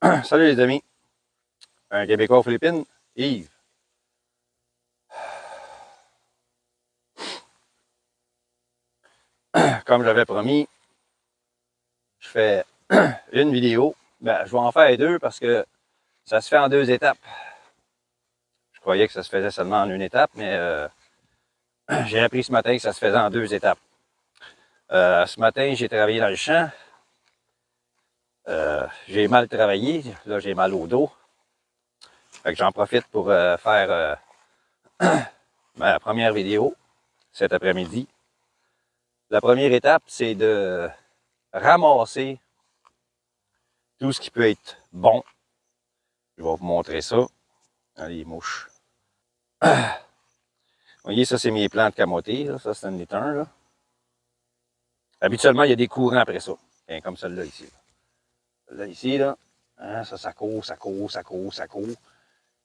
Salut les amis, un Québécois aux Philippines, Yves. Comme j'avais promis, je fais une vidéo. Ben, je vais en faire deux parce que ça se fait en deux étapes. Je croyais que ça se faisait seulement en une étape, mais j'ai appris ce matin que ça se faisait en deux étapes. Ce matin, j'ai travaillé dans le champ. J'ai mal travaillé. Là, j'ai mal au dos. Fait que j'en profite pour faire ma première vidéo cet après-midi. La première étape, c'est de ramasser tout ce qui peut être bon. Je vais vous montrer ça. Les mouches. Vous voyez, ça, c'est mes plantes camotées. Là. Ça, c'est un étang. Là. Habituellement, il y a des courants après ça. Bien, comme celle-là ici. Celle-là ici, là. Hein, ça court, ça court, ça court, ça court.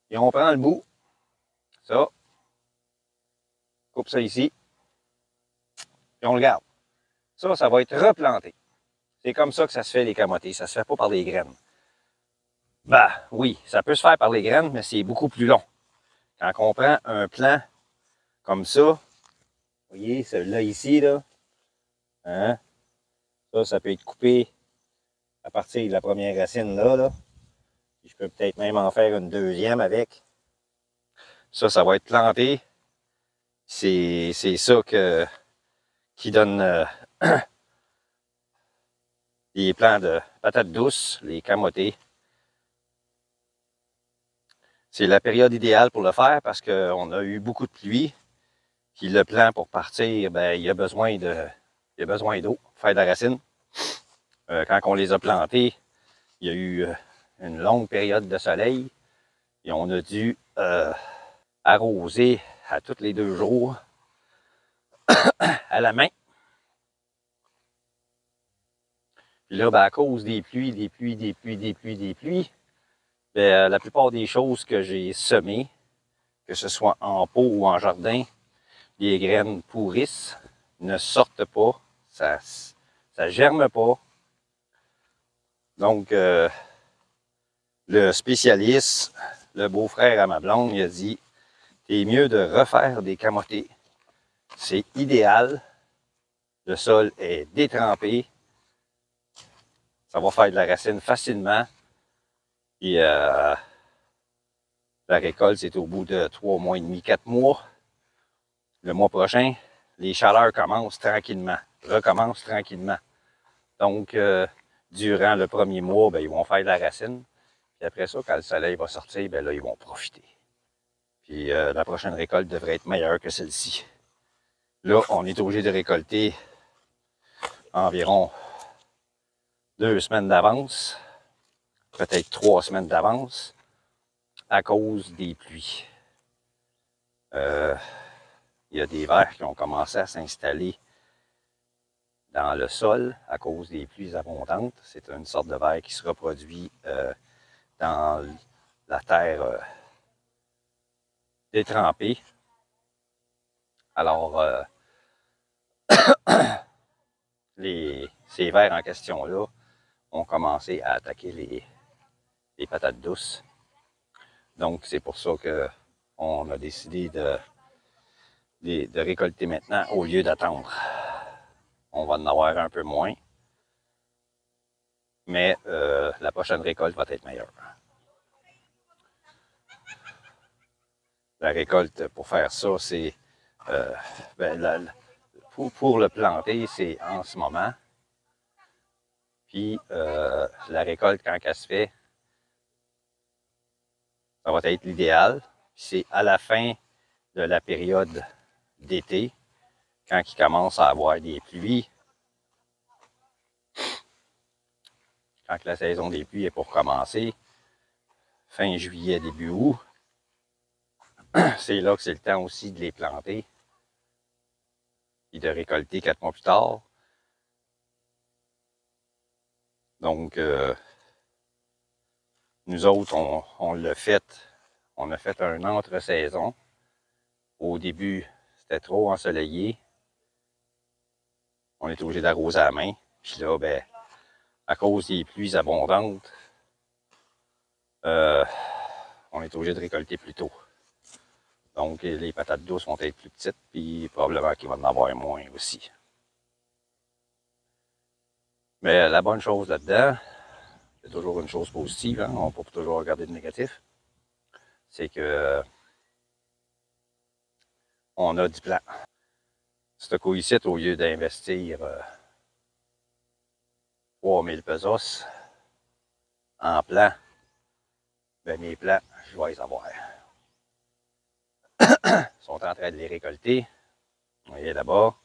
Et on prend le bout. Ça. Coupe ça ici. Et on le garde. Ça va être replanté. C'est comme ça que ça se fait, les camotés. Ça se fait pas par les graines. Ben, oui, ça peut se faire par les graines, mais c'est beaucoup plus long. Quand on prend un plant comme ça, vous voyez, celui-là ici, là, hein, ça peut être coupé à partir de la première racine là. Je peux peut-être même en faire une deuxième avec. Ça va être planté. C'est ça qui donne les plants de patates douces, les camotés. C'est la période idéale pour le faire parce qu'on a eu beaucoup de pluie. Puis le plant pour partir, ben, il a besoin d'eau pour faire de la racine. Quand on les a plantés, il y a eu une longue période de soleil et on a dû arroser à tous les 2 jours à la main. Puis là, ben, à cause des pluies, ben, la plupart des choses que j'ai semées, que ce soit en pot ou en jardin, les graines pourrissent, ne sortent pas, ça germe pas. Donc, le spécialiste, le beau-frère à ma blonde, il a dit « C'est mieux de refaire des camotés. C'est idéal. Le sol est détrempé. Ça va faire de la racine facilement. Et la récolte, c'est au bout de 3 mois et demi, 4 mois. Le mois prochain, les chaleurs recommencent tranquillement. Donc, durant le premier mois, ben, ils vont faire de la racine. Puis après ça, quand le soleil va sortir, ben là, ils vont profiter. Puis la prochaine récolte devrait être meilleure que celle-ci. Là, on est obligé de récolter environ 2 semaines d'avance, peut-être 3 semaines d'avance, à cause des pluies. Il y a des vers qui ont commencé à s'installer dans le sol à cause des pluies abondantes. C'est une sorte de ver qui se reproduit dans la terre détrempée. Alors, ces vers en question-là ont commencé à attaquer les patates douces. Donc, c'est pour ça qu'on a décidé de récolter maintenant au lieu d'attendre. On va en avoir un peu moins, mais la prochaine récolte va être meilleure. La récolte, pour faire ça, c'est pour le planter, c'est en ce moment. Puis la récolte, quand elle se fait, ça va être l'idéal. C'est à la fin de la période d'été, quand il commence à avoir des pluies, quand la saison des pluies est pour commencer, fin juillet, début août, c'est là que c'est le temps aussi de les planter et de récolter 4 mois plus tard. Donc, nous autres, on l'a fait. On a fait un entre-saison. Au début, c'était trop ensoleillé. On était obligé d'arroser à la main. Puis là, ben, à cause des pluies abondantes, on est obligé de récolter plus tôt. Donc, les patates douces vont être plus petites, puis probablement qu'il va en avoir moins aussi. Mais la bonne chose là-dedans, c'est toujours une chose positive, hein, on ne peut pas toujours regarder le négatif, c'est que on a du plan. Ce coup-ci, au lieu d'investir 3000 pesos en plan, ben mes plans, je vais les avoir. Ils sont en train de les récolter. Vous voyez là-bas.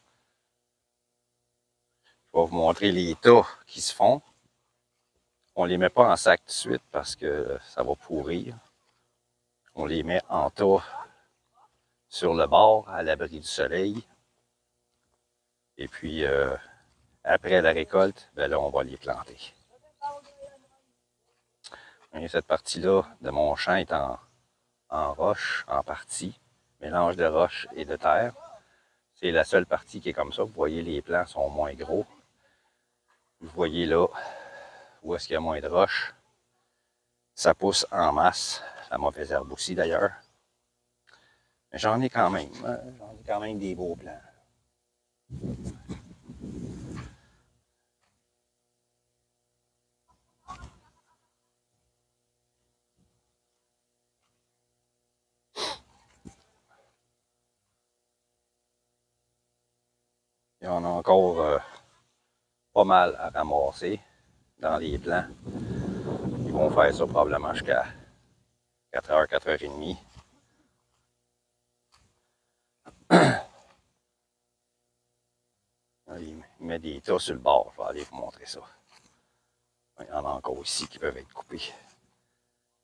Je vais vous montrer les tas qui se font. On ne les met pas en sac tout de suite parce que ça va pourrir. On les met en tas sur le bord, à l'abri du soleil. Et puis, après la récolte, ben là, on va les planter. Et cette partie-là de mon champ est en roche, en partie. Mélange de roche et de terre. C'est la seule partie qui est comme ça. Vous voyez, les plants sont moins gros. Vous voyez là où est-ce qu'il y a moins de roches. Ça pousse en masse. La mauvaise herbe aussi d'ailleurs. Mais j'en ai quand même. Hein? J'en ai quand même des beaux plants. Il y en a encore pas mal à ramasser dans les plants. Ils vont faire ça probablement jusqu'à 4h, 4h30. Il met des tas sur le bord. Je vais aller vous montrer ça. Il y en a encore ici qui peuvent être coupés.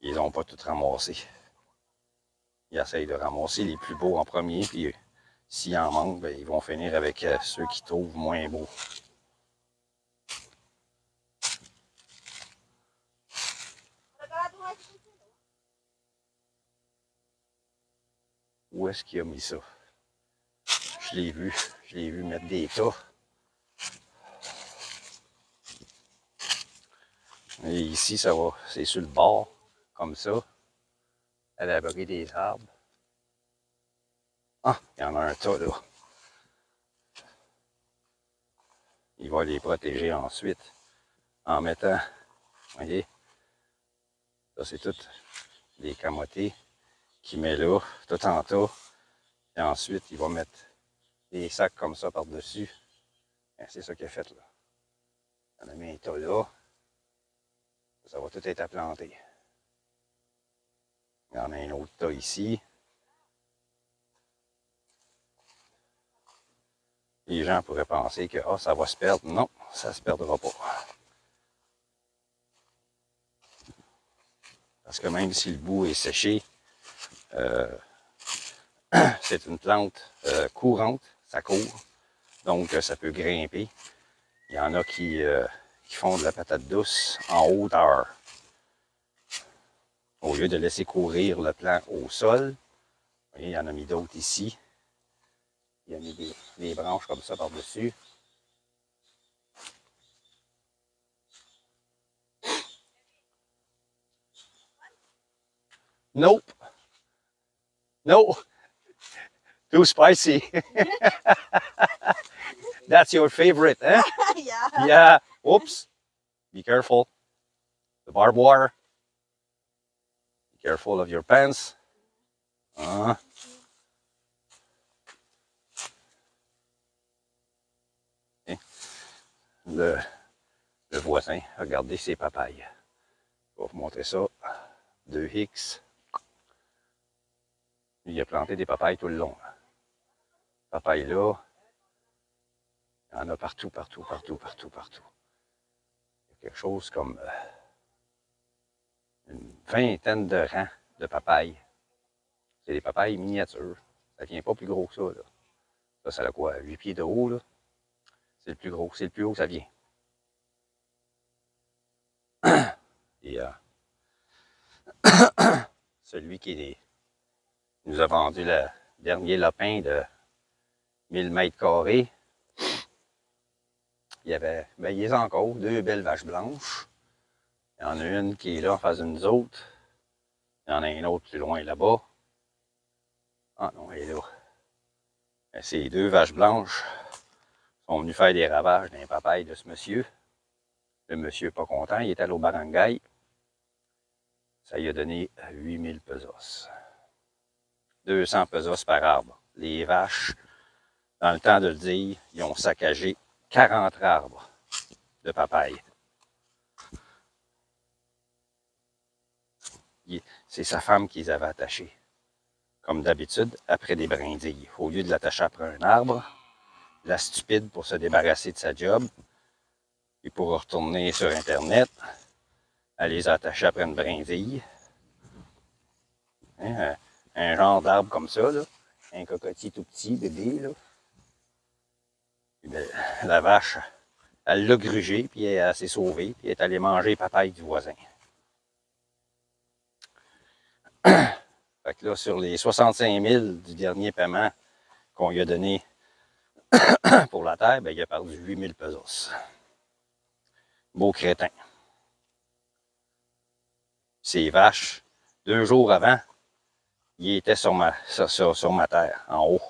Ils n'ont pas tout ramassé. Ils essayent de ramasser les plus beaux en premier, puis s'il en manque, ben, ils vont finir avec ceux qui trouvent moins beaux. Où est-ce qu'il a mis ça? Je l'ai vu mettre des tas. Et ici, ça va, c'est sur le bord, comme ça, à l'abri des arbres. Ah, il y en a un tas là. Il va les protéger ensuite en mettant, vous voyez, ça c'est toutes les camotés qu'il met là, tout en tas. Et ensuite, il va mettre des sacs comme ça par-dessus. C'est ça qu'il a fait là. On a mis un tas là. Ça va tout être à planter. Il y en a un autre tas ici. Les gens pourraient penser que ça va se perdre. Non, ça ne se perdra pas. Parce que même si le bout est séché, c'est une plante courante, ça court. Donc, ça peut grimper. Il y en a qui font de la patate douce en hauteur. Au lieu de laisser courir le plant au sol, vous voyez, il y en a mis d'autres ici. Il y a mis des branches comme ça par-dessus. Nope. No. Too spicy. That's your favorite, eh? Yeah. Yeah. Oops. Be careful. The barbed wire. Be careful of your pants. Le voisin, regardez ses papayes. Je vais vous montrer ça. 2 X. Il a planté des papayes tout le long. Papayes là. Il y en a partout, partout, partout, partout, partout. Il y a quelque chose comme une vingtaine de rangs de papayes. C'est des papayes miniatures. Ça ne vient pas plus gros que ça. Là. Ça a quoi? 8 pieds de haut, là. C'est le plus gros. C'est le plus haut que ça vient. Et celui qui nous a vendu le dernier lopin de 1000 mètres carrés, il y avait, ben, il y a encore 2 belles vaches blanches. Il y en a une qui est là en face de nous autres. Il y en a un autre plus loin là-bas. Ah non, elle est là. Ces deux vaches blanches sont venues faire des ravages dans les papayes de ce monsieur. Le monsieur pas content, il est allé au barangay. Ça lui a donné 8000 pesos. 200 pesos par arbre. Les vaches, dans le temps de le dire, ils ont saccagé 40 arbres de papaye. C'est sa femme qui les avait attachés. Comme d'habitude, après des brindilles. Au lieu de l'attacher après un arbre, la stupide, pour se débarrasser de sa job, et pour retourner sur Internet, elle les a attachés après une brindille. Hein, un genre d'arbre comme ça, là. Un cocotier tout petit, bébé, là. Puis bien, la vache, elle l'a grugé, puis elle s'est sauvée, puis elle est allée manger les papayes du voisin. Fait que là, sur les 65 000 du dernier paiement qu'on lui a donné pour la terre, ben, il a perdu 8 000 pesos. Beau crétin. Ces vaches, 2 jours avant, il était sur ma terre, en haut.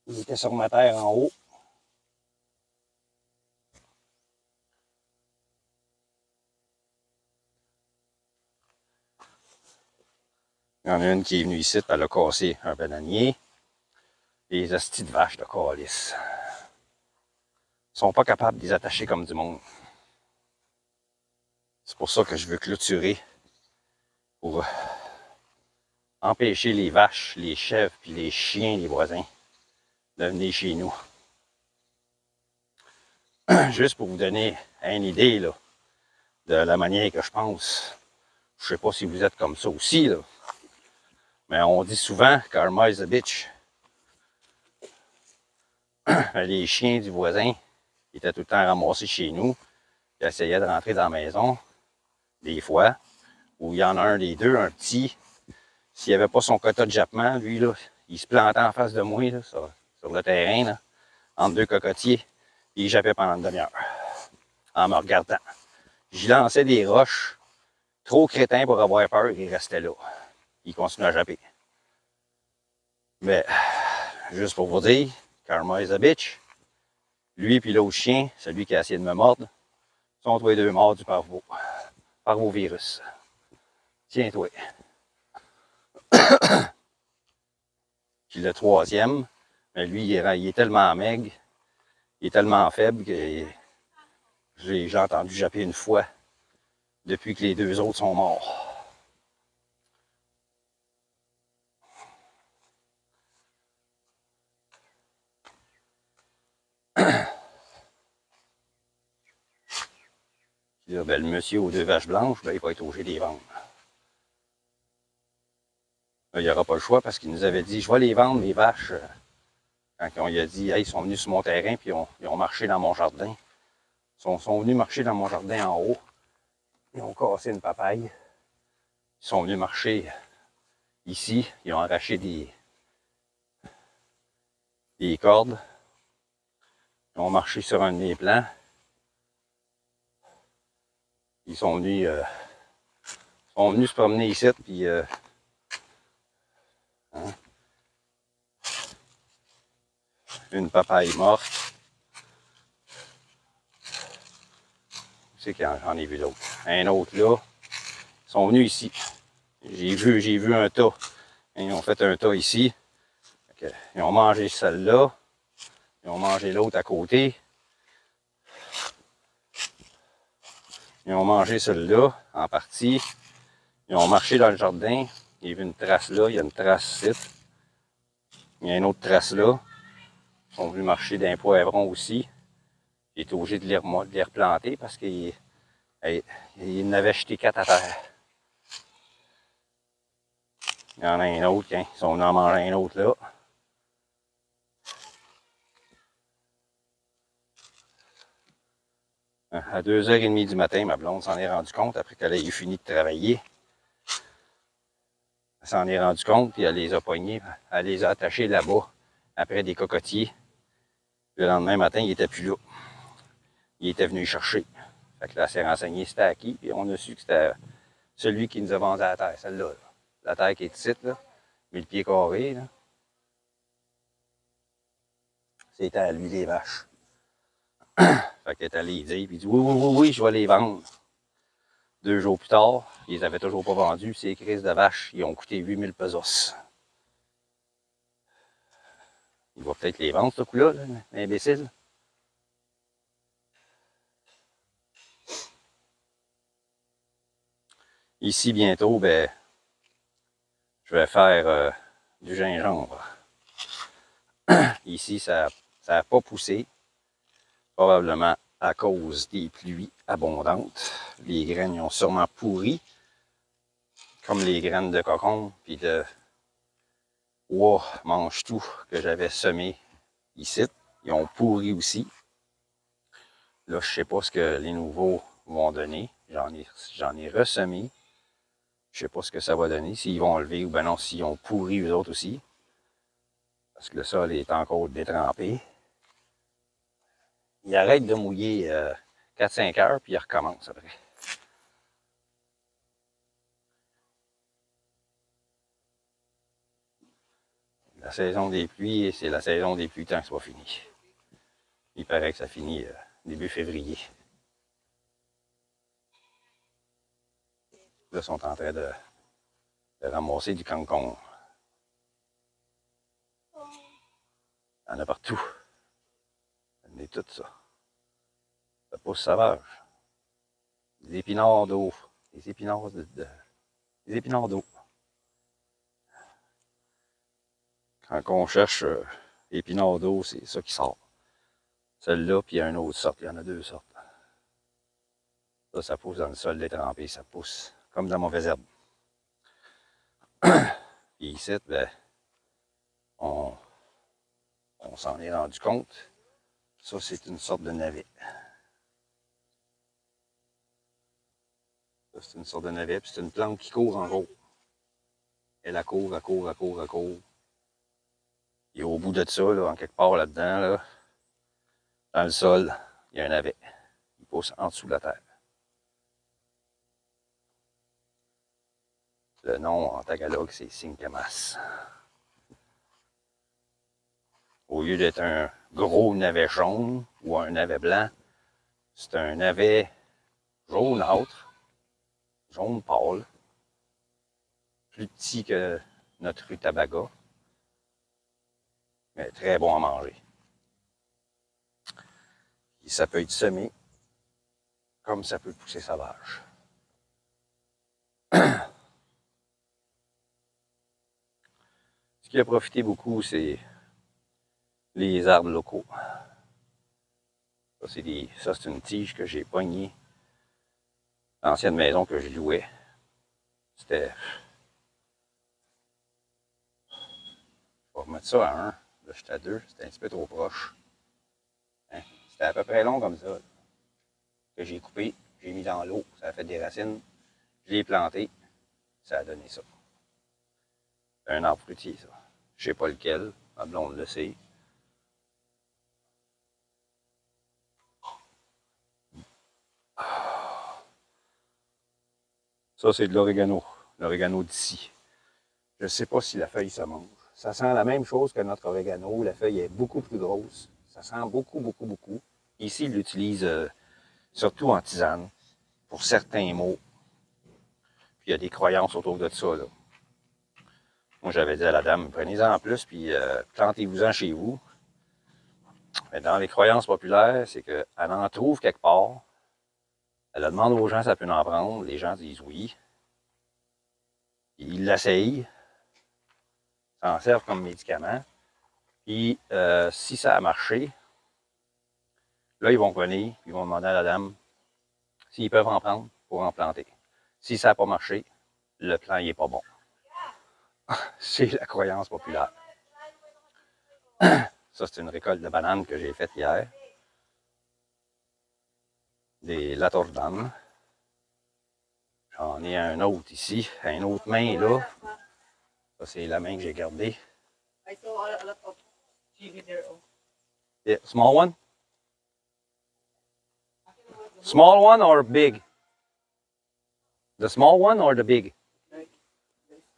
Il était sur ma terre en haut. Il y en a une qui est venue ici, elle a cassé un bananier. Les hosties de vaches de calice. Ils sont pas capables de les attacher comme du monde. C'est pour ça que je veux clôturer. Pour empêcher les vaches, les chèvres, puis les chiens, les voisins, de venir chez nous. Juste pour vous donner une idée là, de la manière que je pense. Je sais pas si vous êtes comme ça aussi, là. Mais on dit souvent « Karma is a bitch ». Les chiens du voisin qui étaient tout le temps ramassés chez nous, qui essayaient de rentrer dans la maison, des fois, où il y en a un des deux, un petit, s'il n'y avait pas son quota de jappement, lui, là, il se plantait en face de moi, là, sur le terrain, là, entre deux cocotiers, puis il jappait pendant une demi-heure, en me regardant. J'y lançais des roches, trop crétin pour avoir peur, il restait là. Il continuait à japper. Mais, juste pour vous dire, Karma is a bitch. Lui puis l'autre chien, celui qui a essayé de me mordre, sont tous les deux morts du parvovirus. Tiens-toi. Puis le troisième, mais lui, il est tellement maigre, il est tellement faible que j'ai entendu japper une fois depuis que les deux autres sont morts. Là, ben, le monsieur aux deux vaches blanches, ben, il va être obligé de les vendre. Là, il n'y aura pas le choix parce qu'il nous avait dit, je vais les vendre, les vaches. Quand on lui a dit, hey, ils sont venus sur mon terrain puis ils ont marché dans mon jardin. Ils sont venus marcher dans mon jardin en haut. Ils ont cassé une papaye. Ils sont venus marcher ici. Ils ont arraché des cordes. Ils ont marché sur un de mes plants. Ils sont venus se promener ici, puis hein, une papaye morte. C'est qu'il j'en ai vu d'autres. Un autre là. Ils sont venus ici. J'ai vu un tas. Ils ont fait un tas ici. Ils ont mangé celle-là. Ils ont mangé l'autre à côté. Ils ont mangé celle-là, en partie. Ils ont marché dans le jardin. Il y avait une trace là, il y a une trace ici. Il y a une autre trace là. Ils sont venus marcher d'un poivron aussi. J'ai été obligé de les replanter parce qu'il n'avait jeté 4 à terre. Il y en a un autre, hein. Ils sont venus en manger un autre là. À 2h30 du matin, ma blonde s'en est rendue compte après qu'elle ait fini de travailler. Elle s'en est rendue compte, puis elle les a pognés, elle les a attachés là-bas, après des cocotiers. Le lendemain matin, il n'était plus là. Il était venu chercher. Fait que là, elle s'est renseignée c'était à qui, puis on a su que c'était celui qui nous a vendu à la terre, celle-là. Là. La terre qui est ici, là, 1000 pieds carrés. C'était à lui les vaches. Fait qu'il est allé dire, puis il dit oui, je vais les vendre. 2 jours plus tard, ils les avaient toujours pas vendus. Ces crises de vaches, ils ont coûté 8000 pesos. Il va peut-être les vendre, ce coup-là, l'imbécile. Ici, bientôt, ben, je vais faire du gingembre. Ici, ça n'a pas poussé, probablement à cause des pluies abondantes. Les graines ont sûrement pourri, comme les graines de cocon, puis de oie mange-tout que j'avais semé ici. Ils ont pourri aussi. Là, je ne sais pas ce que les nouveaux vont donner. J'en ai ressemé. Je ne sais pas ce que ça va donner, s'ils vont enlever ou ben non, s'ils ont pourri eux autres aussi. Parce que le sol est encore détrempé. Il arrête de mouiller 4-5 heures, puis il recommence après. La saison des pluies, c'est la saison des pluies tant que ce soit fini. Il paraît que ça finit début février. Là, ils sont en train de ramasser du cancon. Il y en a partout. On est tout ça. Ça pousse sauvage. Des épinards d'eau. Des épinards des épinards d'eau. Quand on cherche épinards d'eau, c'est ça qui sort. Celle-là, puis il y a une autre sorte. Il y en a 2 sortes. Ça pousse dans le sol détrempé. Ça pousse comme de la mauvaise herbe. Puis ici, ben, on s'en est rendu compte. Ça, c'est une sorte de navet. Ça, c'est une sorte de navet, puis c'est une plante qui court en gros. Elle court, elle court, elle court, elle court. Et au bout de ça, là, en quelque part là-dedans, là, dans le sol, il y a un navet. Il pousse en dessous de la terre. Le nom en tagalog, c'est Sincamas. Au lieu d'être un gros navet jaune ou un navet blanc, c'est un navet jaunâtre, jaune pâle, plus petit que notre rutabaga, mais très bon à manger. Et ça peut être semé comme ça peut pousser sauvage. Ce qui a profité beaucoup, c'est les arbres locaux. Ça, c'est une tige que j'ai pognée. L'ancienne maison que je louais. C'était... Je vais remettre ça à 1. Là, j'étais à 2. C'était un petit peu trop proche. Hein? C'était à peu près long comme ça. Que j'ai coupé. J'ai mis dans l'eau. Ça a fait des racines. Je l'ai planté. Ça a donné ça. Un arbre fruitier, ça. Je sais pas lequel. Ma blonde le sait. Ça, c'est de l'orégano. L'orégano d'ici. Je ne sais pas si la feuille se mange. Ça sent la même chose que notre orégano. La feuille est beaucoup plus grosse. Ça sent beaucoup, beaucoup, beaucoup. Ici, ils l'utilisent surtout en tisane pour certains mots. Puis il y a des croyances autour de ça. Là. Moi, j'avais dit à la dame, prenez-en en plus, puis plantez-vous-en chez vous. Mais dans les croyances populaires, c'est qu'elle en trouve quelque part. Elle demande aux gens si ça peut en prendre. Les gens disent oui. Ils l'essayent. S'en servent comme médicament. Puis, si ça a marché, là, ils vont venir, ils vont demander à la dame s'ils peuvent en prendre pour en planter. Si ça n'a pas marché, le plan n'est pas bon. C'est la croyance populaire. Ça, c'est une récolte de bananes que j'ai faite hier. Des latordanes. J'en ai un autre ici, un autre main là. Ça, c'est la main que j'ai gardée. Yeah, small one? Small one or big? The small one or the big? Like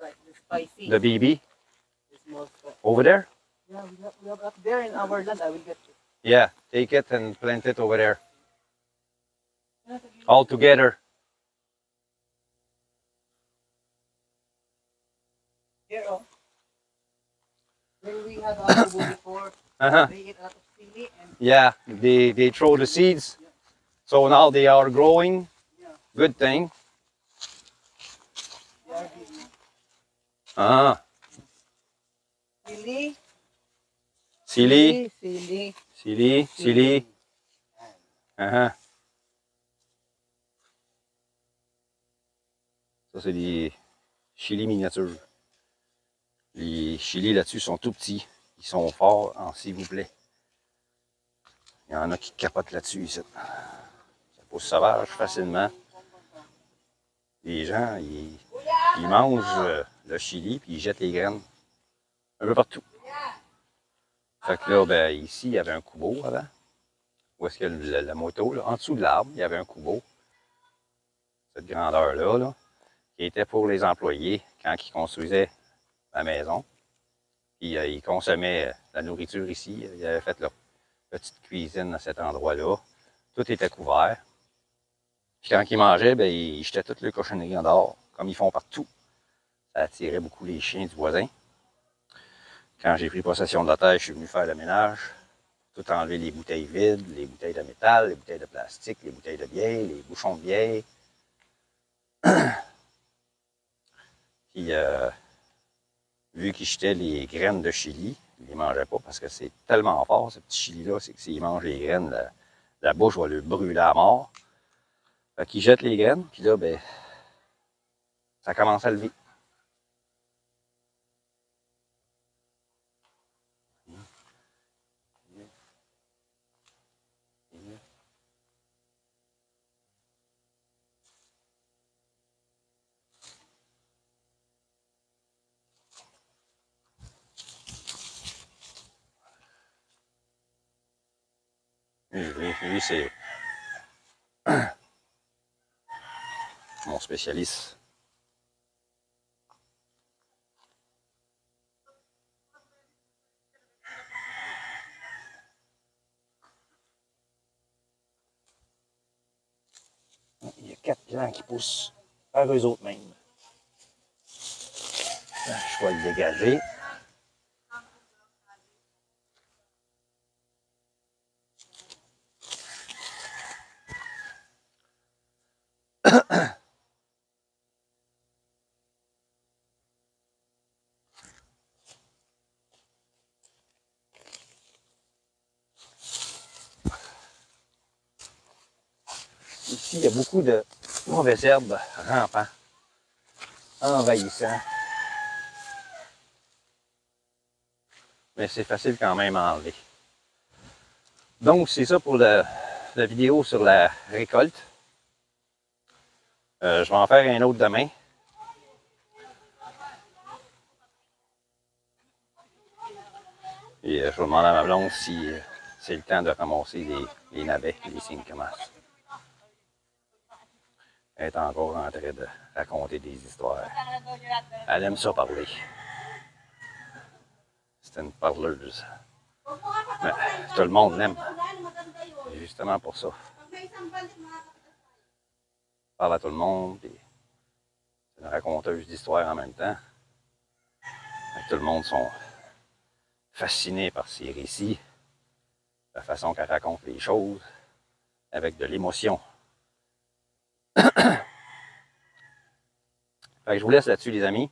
the spicy. The BB? The small spice. Over there? Yeah, we have up there in our land. I will get it. Yeah, take it and plant it over there. All together. Here, oh. When we had our kubo before, Uh-huh. they eat a lot of chili and Yeah, they throw the seeds. So now they are growing. yeah, Good thing. they are big. Ah, Chili, sili, chili. sili, sili. Uh-huh. Ça, c'est des chilis miniatures. Les chilis là-dessus sont tout petits. Ils sont forts en s'il vous plaît. Il y en a qui capotent là-dessus ici. Ça pousse sauvage facilement. Les gens, ils mangent le chili puis ils jettent les graines un peu partout. Fait que là, ben, ici, il y avait un kubo avant. Où est-ce que la moto, là? En dessous de l'arbre, il y avait un kubo. Cette grandeur-là, là, qui était pour les employés quand ils construisaient la maison. Puis ils consommaient la nourriture ici. Ils avaient fait leur petite cuisine à cet endroit-là. Tout était couvert. Puis quand ils mangeaient, ben, ils jetaient toutes leurs cochonneries en dehors, comme ils font partout. Ça attirait beaucoup les chiens du voisin. Quand j'ai pris possession de la terre, je suis venu faire le ménage. Tout enlever les bouteilles vides, les bouteilles de métal, les bouteilles de plastique, les bouteilles de bière, les bouchons de bière. Puis, vu qu'ils jetaient les graines de chili, ils ne les mangeaient pas parce que c'est tellement fort, ce petit chili-là, c'est que s'ils mangent les graines, la bouche va le brûler à mort. Fait qu'ils jettent les graines, puis là, ben, ça commence à lever. Lui c'est mon spécialiste. Il y a 4 plants qui poussent par eux autres mêmes. Je vais le dégager. Ici, il y a beaucoup de mauvaises herbes rampant, envahissant. Mais c'est facile quand même à enlever. Donc, c'est ça pour la vidéo sur la récolte. Je vais en faire un autre demain. Et je vais demander à ma blonde si c'est le temps de ramasser les navets, les cinquemas. Elle est encore en train de raconter des histoires. Elle aime ça parler. C'est une parleuse. Mais tout le monde l'aime. Justement pour ça. Elle parle à tout le monde. C'est une raconteuse d'histoires en même temps. Tout le monde sont fascinés par ses récits. La façon qu'elle raconte les choses. Avec de l'émotion. Fait que je vous laisse là-dessus, les amis.